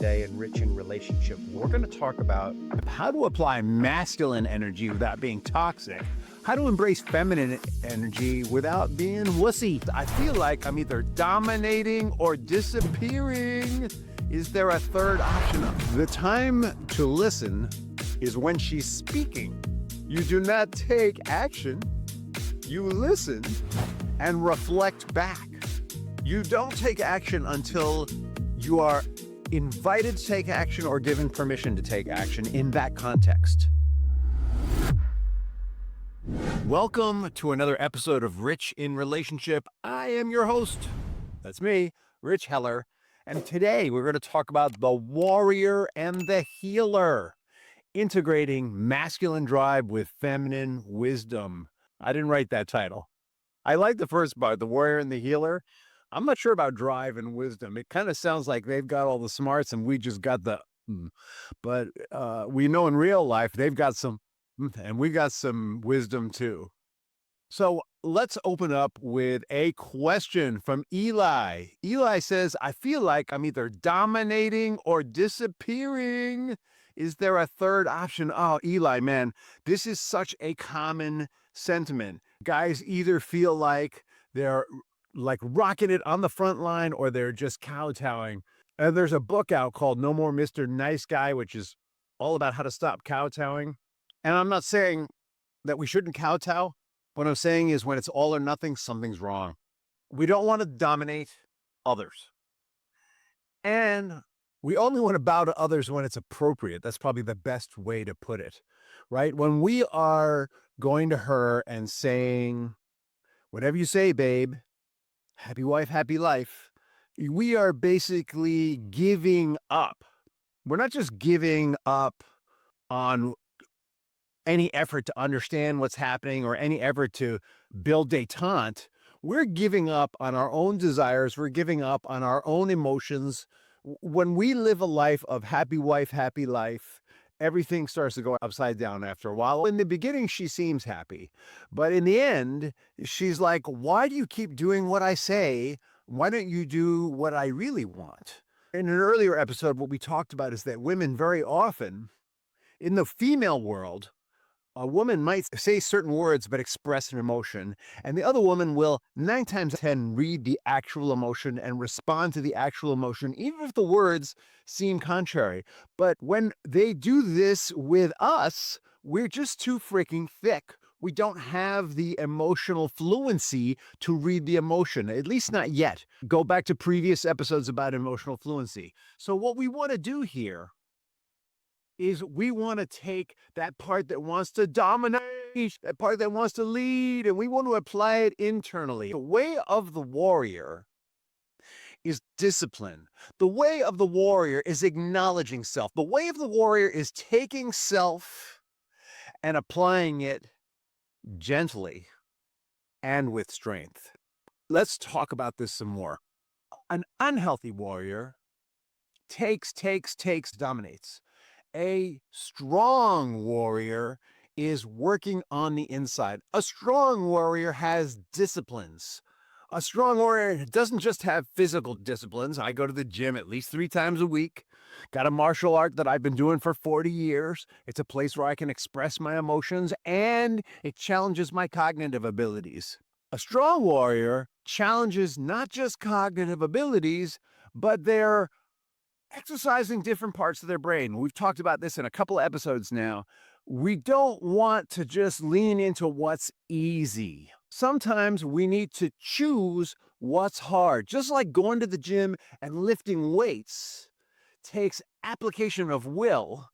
today in Rich in Relationship. We're going to talk about how to apply masculine energy without being toxic, how to embrace feminine energy without being wussy. I feel like I'm either dominating or disappearing. Is there a third option? The time to listen is when she's speaking. You do not take action. You listen and reflect back. You don't take action until you are invited to take action or given permission to take action in that context. Welcome to another episode of Rich in Relationship. I am your host. That's me, Rich Heller. And today we're going to talk about the warrior and the healer, integrating masculine drive with feminine wisdom. I didn't write that title. I like the first part, the warrior and the healer. I'm not sure about drive and wisdom. It kind of sounds like they've got all the smarts and we just got the, but we know in real life they've got some, and we got some wisdom too. So let's open up with a question from Eli. Eli says, I feel like I'm either dominating or disappearing. Is there a third option? Oh, Eli, man, this is such a common sentiment. Guys either feel like they're like rocking it on the front line or they're just kowtowing. And there's a book out called No More Mr. Nice Guy, which is all about how to stop kowtowing. And I'm not saying that we shouldn't kowtow. What I'm saying is when it's all or nothing, something's wrong. We don't want to dominate others. And we only want to bow to others when it's appropriate. That's probably the best way to put it, right? When we are going to her and saying, whatever you say, babe, happy wife, happy life, we are basically giving up. We're not just giving up on any effort to understand what's happening or any effort to build détente. We're giving up on our own desires. We're giving up on our own emotions. When we live a life of happy wife, happy life, everything starts to go upside down after a while. In the beginning, she seems happy, but in the end, she's like, why do you keep doing what I say? Why don't you do what I really want? In an earlier episode, what we talked about is that women very often, in the female world, a woman might say certain words but express an emotion, and the other woman will 9 times out of 10 read the actual emotion and respond to the actual emotion, even if the words seem contrary. But when they do this with us, we're just too freaking thick. We don't have the emotional fluency to read the emotion, at least not yet. Go back to previous episodes about emotional fluency. So what we want to do here is we want to take that part that wants to dominate, that part that wants to lead, and we want to apply it internally. The way of the warrior is discipline. The way of the warrior is acknowledging self. The way of the warrior is taking self and applying it gently and with strength. Let's talk about this some more. An unhealthy warrior takes, dominates. A strong warrior is working on the inside. A strong warrior has disciplines. A strong warrior doesn't just have physical disciplines. I go to the gym at least 3 times a week. Got a martial art that I've been doing for 40 years. It's a place where I can express my emotions and it challenges my cognitive abilities. A strong warrior challenges not just cognitive abilities, but their exercising different parts of their brain. We've talked about this in a couple of episodes now. We don't want to just lean into what's easy. Sometimes we need to choose what's hard. Just like going to the gym and lifting weights takes application of will,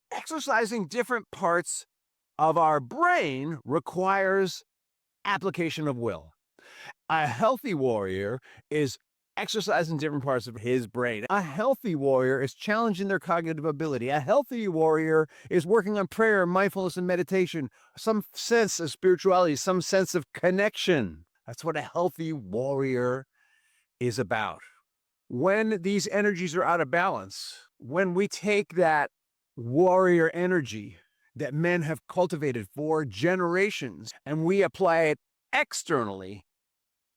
exercising different parts of our brain requires application of will. A healthy warrior is exercising different parts of his brain. A healthy warrior is challenging their cognitive ability. A healthy warrior is working on prayer, mindfulness, and meditation, some sense of spirituality, some sense of connection. That's what a healthy warrior is about. When these energies are out of balance, when we take that warrior energy that men have cultivated for generations and we apply it externally,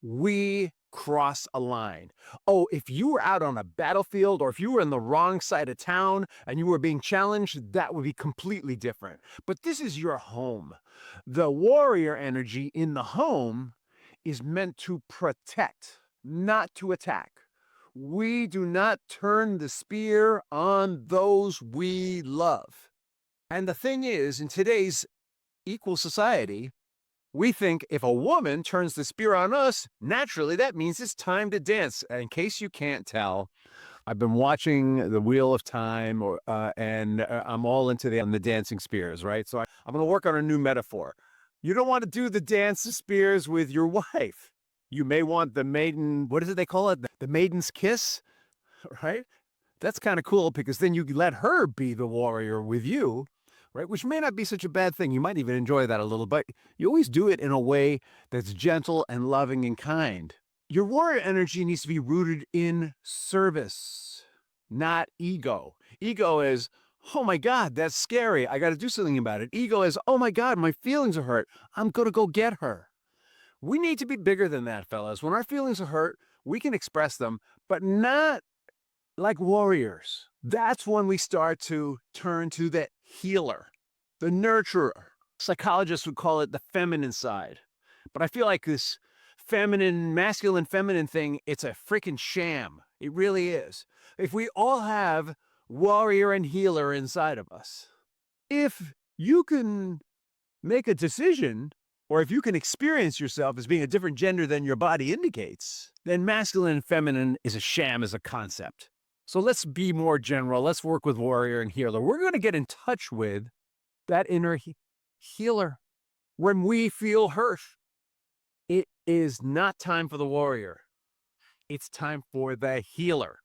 we cross a line. Oh, if you were out on a battlefield or if you were in the wrong side of town and you were being challenged, that would be completely different. But this is your home. The warrior energy in the home is meant to protect, not to attack. We do not turn the spear on those we love. And the thing is, in today's equal society, we think if a woman turns the spear on us, naturally that means it's time to dance. In case you can't tell, I've been watching the Wheel of Time, and I'm all into the dancing spears, right? So I'm going to work on a new metaphor. You don't want to do the dance of spears with your wife. You may want the maiden, what is it they call it? The maiden's kiss, right? That's kind of cool because then you let her be the warrior with you, right? Which may not be such a bad thing. You might even enjoy that a little, but you always do it in a way that's gentle and loving and kind. Your warrior energy needs to be rooted in service, not ego. Ego is, oh my God, that's scary. I got to do something about it. Ego is, oh my God, my feelings are hurt. I'm going to go get her. We need to be bigger than that, fellas. When our feelings are hurt, we can express them, but not like warriors. That's when we start to turn to the healer, the nurturer. Psychologists would call it the feminine side. But I feel like this masculine, feminine thing, it's a freaking sham. It really is. If we all have warrior and healer inside of us, if you can make a decision, or if you can experience yourself as being a different gender than your body indicates, then masculine and feminine is a sham as a concept. So let's be more general. Let's work with warrior and healer. We're going to get in touch with that inner healer. When we feel hurt, it is not time for the warrior. It's time for the healer.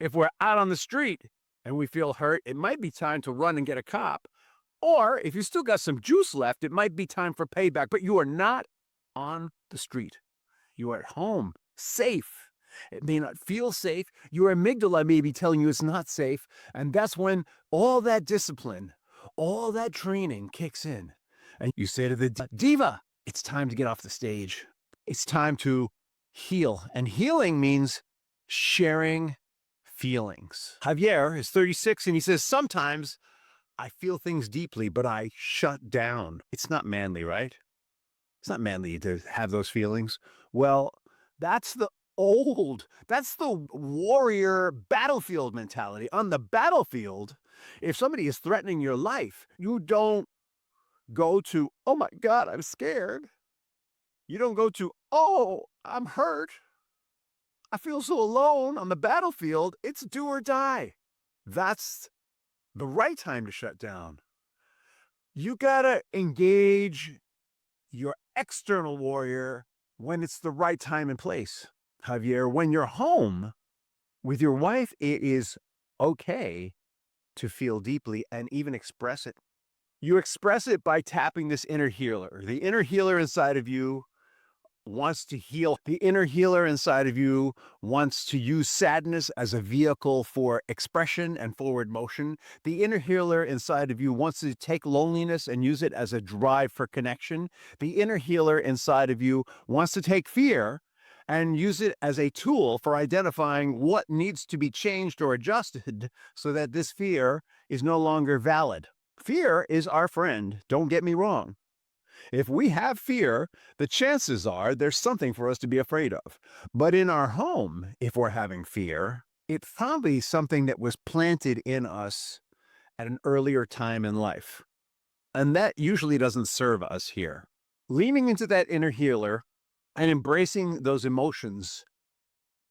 If we're out on the street and we feel hurt, it might be time to run and get a cop. Or if you still got some juice left, it might be time for payback. But you are not on the street. You are at home, safe. It may not feel safe. Your amygdala may be telling you it's not safe. And that's when all that discipline, all that training kicks in. And you say to the diva, it's time to get off the stage. It's time to heal. And healing means sharing feelings. Javier is 36 and he says, sometimes I feel things deeply, but I shut down. It's not manly, right? It's not manly to have those feelings. Well, that's the warrior battlefield mentality. On the battlefield, if somebody is threatening your life, you don't go to, oh my God, I'm scared. You don't go to, oh, I'm hurt. I feel so alone. On the battlefield, it's do or die. That's the right time to shut down. You gotta engage your external warrior when it's the right time and place. Javier, when you're home with your wife, it is okay to feel deeply and even express it. You express it by tapping this inner healer. The inner healer inside of you wants to heal. The inner healer inside of you wants to use sadness as a vehicle for expression and forward motion. The inner healer inside of you wants to take loneliness and use it as a drive for connection. The inner healer inside of you wants to take fear and use it as a tool for identifying what needs to be changed or adjusted so that this fear is no longer valid. Fear is our friend, don't get me wrong. If we have fear, the chances are there's something for us to be afraid of. But in our home, if we're having fear, it's probably something that was planted in us at an earlier time in life. And that usually doesn't serve us here. Leaning into that inner healer and embracing those emotions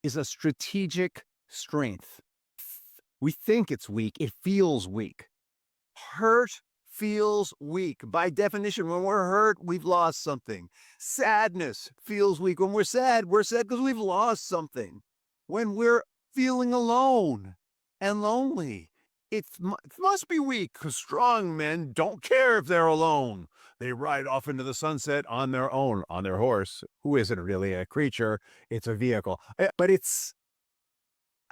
is a strategic strength. We think it's weak. It feels weak. Hurt feels weak. By definition, when we're hurt, we've lost something. Sadness feels weak. When we're sad because we've lost something. When we're feeling alone and lonely, it must be weak because strong men don't care if they're alone. They ride off into the sunset on their own, on their horse, who isn't really a creature. It's a vehicle. But it's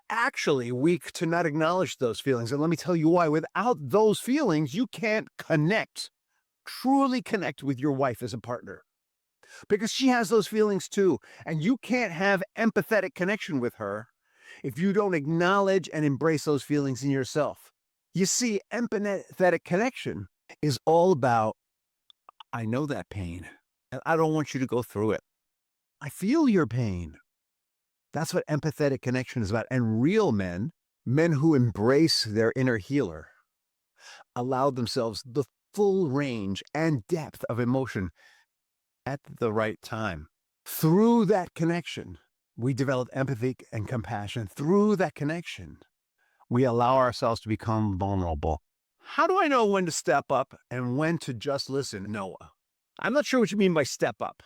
actually weak to not acknowledge those feelings. And let me tell you why. Without those feelings, you can't truly connect with your wife as a partner. because she has those feelings too. And you can't have empathetic connection with her if you don't acknowledge and embrace those feelings in yourself. You see, empathetic connection is all about, I know that pain, and I don't want you to go through it. I feel your pain. That's what empathetic connection is about. And real men, men who embrace their inner healer, allow themselves the full range and depth of emotion at the right time. Through that connection, we develop empathy and compassion. Through that connection, we allow ourselves to become vulnerable. How do I know when to step up and when to just listen, Noah? I'm not sure what you mean by step up.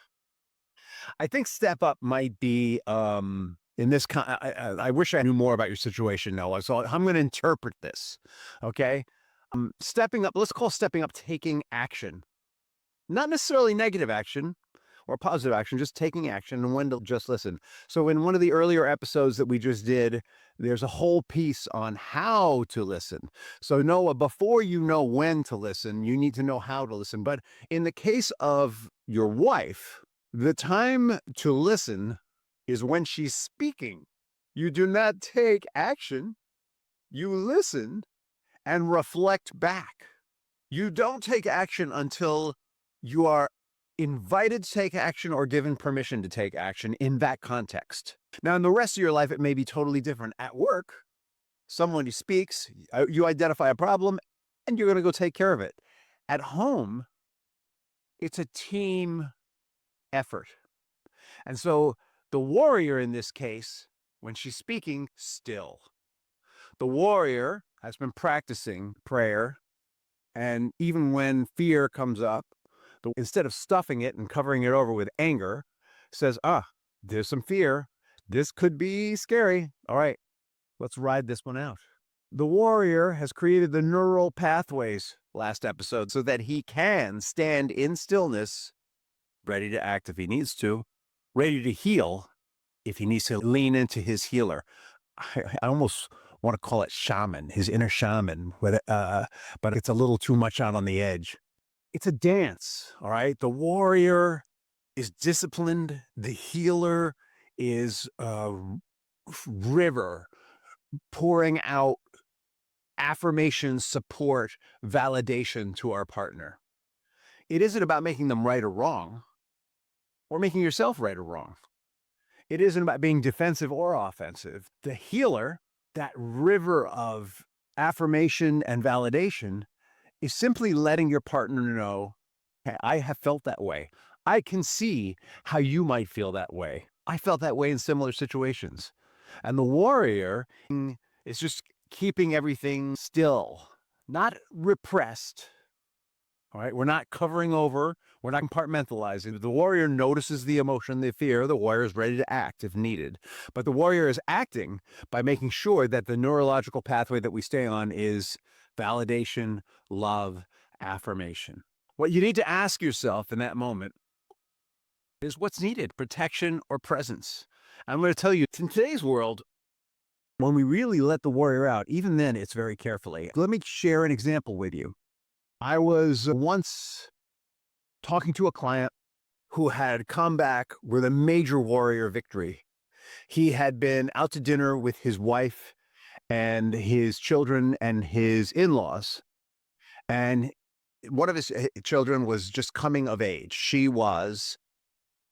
I think step up might be in this I wish I knew more about your situation, Noah. So I'm going to interpret this. Okay. Stepping up, let's call stepping up taking action. Not necessarily negative action or positive action, just taking action and when to just listen. So in one of the earlier episodes that we just did, there's a whole piece on how to listen. So Noah, before you know when to listen, you need to know how to listen. But in the case of your wife, the time to listen is when she's speaking. You do not take action. You listen and reflect back. You don't take action until you are invited to take action or given permission to take action in that context. Now, in the rest of your life, it may be totally different. At work, someone speaks, you identify a problem, and you're going to go take care of it. At home, it's a team effort. And so the warrior in this case, when she's speaking, still. The warrior has been practicing prayer, and even when fear comes up, instead of stuffing it and covering it over with anger, says, there's some fear. This could be scary. All right, let's ride this one out. The warrior has created the neural pathways last episode so that he can stand in stillness, ready to act if he needs to, ready to heal if he needs to lean into his healer. I almost want to call it shaman, his inner shaman, but it's a little too much out on the edge. It's a dance, all right? The warrior is disciplined. The healer is a river pouring out affirmation, support, validation to our partner. It isn't about making them right or wrong, or making yourself right or wrong. It isn't about being defensive or offensive. The healer, that river of affirmation and validation, is simply letting your partner know, hey, I have felt that way. I can see how you might feel that way. I felt that way in similar situations. And the warrior is just keeping everything still, not repressed. All right, we're not covering over, we're not compartmentalizing. The warrior notices the emotion, the fear. The warrior is ready to act if needed. But the warrior is acting by making sure that the neurological pathway that we stay on is validation, love, affirmation. What you need to ask yourself in that moment is what's needed, protection or presence. I'm going to tell you, in today's world, when we really let the warrior out, even then it's very carefully. Let me share an example with you. I was once talking to a client who had come back with a major warrior victory. He had been out to dinner with his wife and his children and his in-laws. And one of his children was just coming of age. She was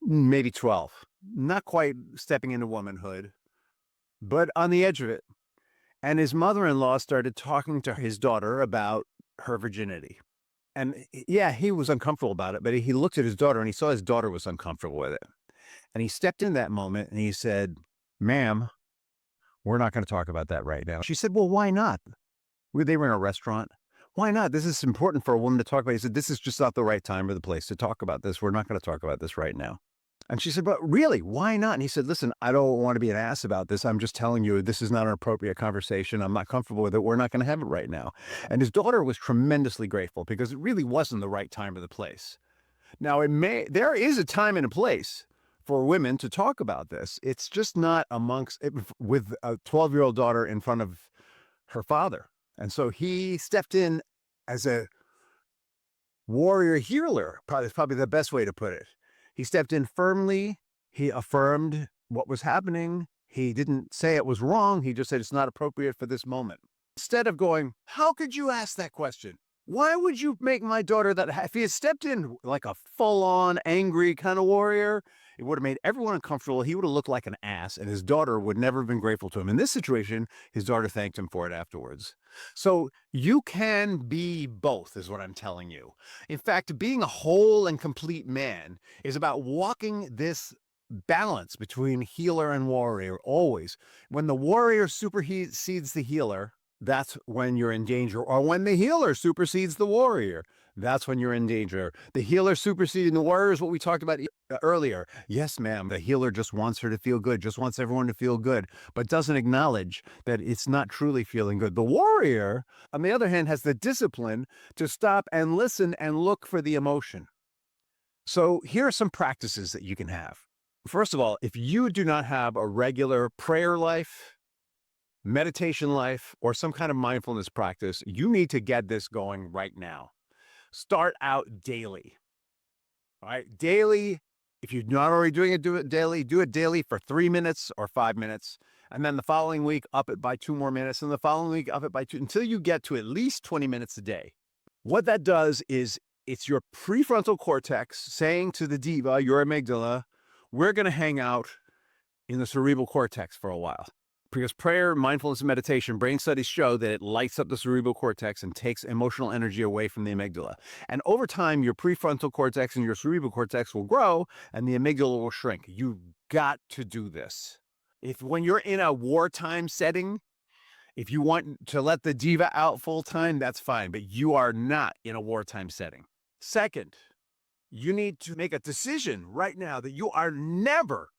maybe 12, not quite stepping into womanhood, but on the edge of it. And his mother-in-law started talking to his daughter about her virginity. And yeah, he was uncomfortable about it, but he looked at his daughter and he saw his daughter was uncomfortable with it. And he stepped in that moment and he said, "Ma'am, we're not going to talk about that right now." She said, "Well, why not?" They were in a restaurant. "Why not? This is important for a woman to talk about." He said, "This is just not the right time or the place to talk about this. We're not going to talk about this right now." And she said, "But really, why not?" And he said, "Listen, I don't want to be an ass about this. I'm just telling you, this is not an appropriate conversation. I'm not comfortable with it. We're not going to have it right now." And his daughter was tremendously grateful because it really wasn't the right time or the place. Now, there is a time and a place for women to talk about this. It's just not with a 12-year-old daughter in front of her father. And so he stepped in as a warrior healer, probably the best way to put it. He stepped in firmly. He affirmed what was happening. He didn't say it was wrong. He just said it's not appropriate for this moment. Instead of going, how could you ask that question? Why would you make my daughter that? If he had stepped in like a full-on angry kind of warrior, it would have made everyone uncomfortable. He would have looked like an ass, and his daughter would never have been grateful to him. In this situation, his daughter thanked him for it afterwards. So you can be both, is what I'm telling you. In fact, being a whole and complete man is about walking this balance between healer and warrior always. When the warrior supersedes the healer, that's when you're in danger. Or when the healer supersedes the warrior, that's when you're in danger. The healer superseding the warrior is what we talked about earlier. Yes, ma'am. The healer just wants her to feel good, just wants everyone to feel good, but doesn't acknowledge that it's not truly feeling good. The warrior, on the other hand, has the discipline to stop and listen and look for the emotion. So here are some practices that you can have. First of all, if you do not have a regular prayer life, meditation life, or some kind of mindfulness practice, you need to get this going right now. Start out daily. All right, daily. If you're not already doing it, do it daily. Do it daily for 3 minutes or 5 minutes. And then the following week, up it by 2 more minutes. And the following week, up it by 2, until you get to at least 20 minutes a day. What that does is it's your prefrontal cortex saying to the diva, your amygdala, we're going to hang out in the cerebral cortex for a while. Because prayer, mindfulness, and meditation, brain studies show that it lights up the cerebral cortex and takes emotional energy away from the amygdala. And over time, your prefrontal cortex and your cerebral cortex will grow and the amygdala will shrink. You've got to do this. When you're in a wartime setting, if you want to let the diva out full time, that's fine, but you are not in a wartime setting. Second, you need to make a decision right now that you are never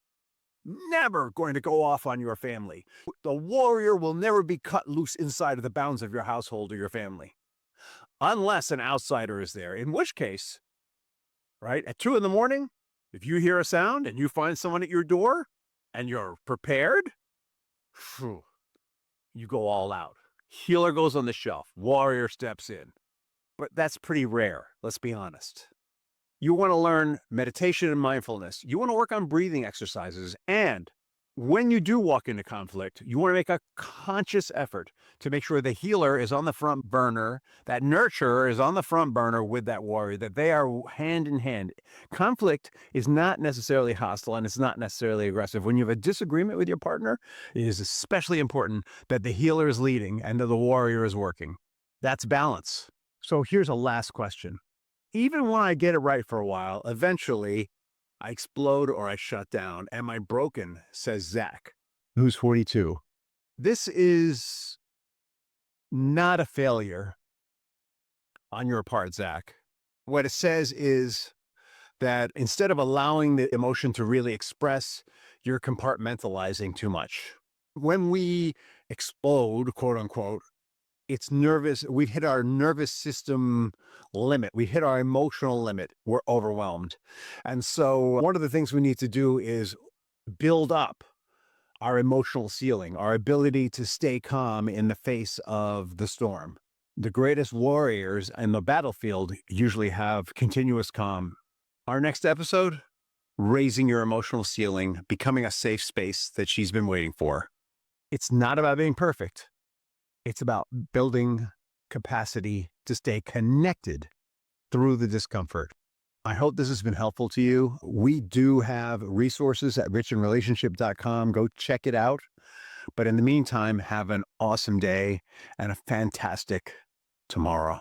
going to go off on your family. The warrior will never be cut loose inside of the bounds of your household or your family, unless an outsider is there, in which case, right, at 2 a.m, if you hear a sound and you find someone at your door and you're prepared, you go all out. Healer goes on the shelf, warrior steps in. But that's pretty rare, let's be honest. You want to learn meditation and mindfulness. You want to work on breathing exercises. And when you do walk into conflict, you want to make a conscious effort to make sure the healer is on the front burner, that nurturer is on the front burner with that warrior, that they are hand in hand. Conflict is not necessarily hostile and it's not necessarily aggressive. When you have a disagreement with your partner, it is especially important that the healer is leading and that the warrior is working. That's balance. So here's a last question. Even when I get it right for a while, eventually I explode or I shut down. Am I broken? Says Zach, who's 42. This is not a failure on your part, Zach. What it says is that instead of allowing the emotion to really express, you're compartmentalizing too much. When we explode, quote unquote, it's nervous. We've hit our nervous system limit. We've hit our emotional limit. We're overwhelmed. And so one of the things we need to do is build up our emotional ceiling, our ability to stay calm in the face of the storm. The greatest warriors in the battlefield usually have continuous calm. Our next episode, raising your emotional ceiling, becoming a safe space that she's been waiting for. It's not about being perfect. It's about building capacity to stay connected through the discomfort. I hope this has been helpful to you. We do have resources at richinrelationship.com. Go check it out. But in the meantime, have an awesome day and a fantastic tomorrow.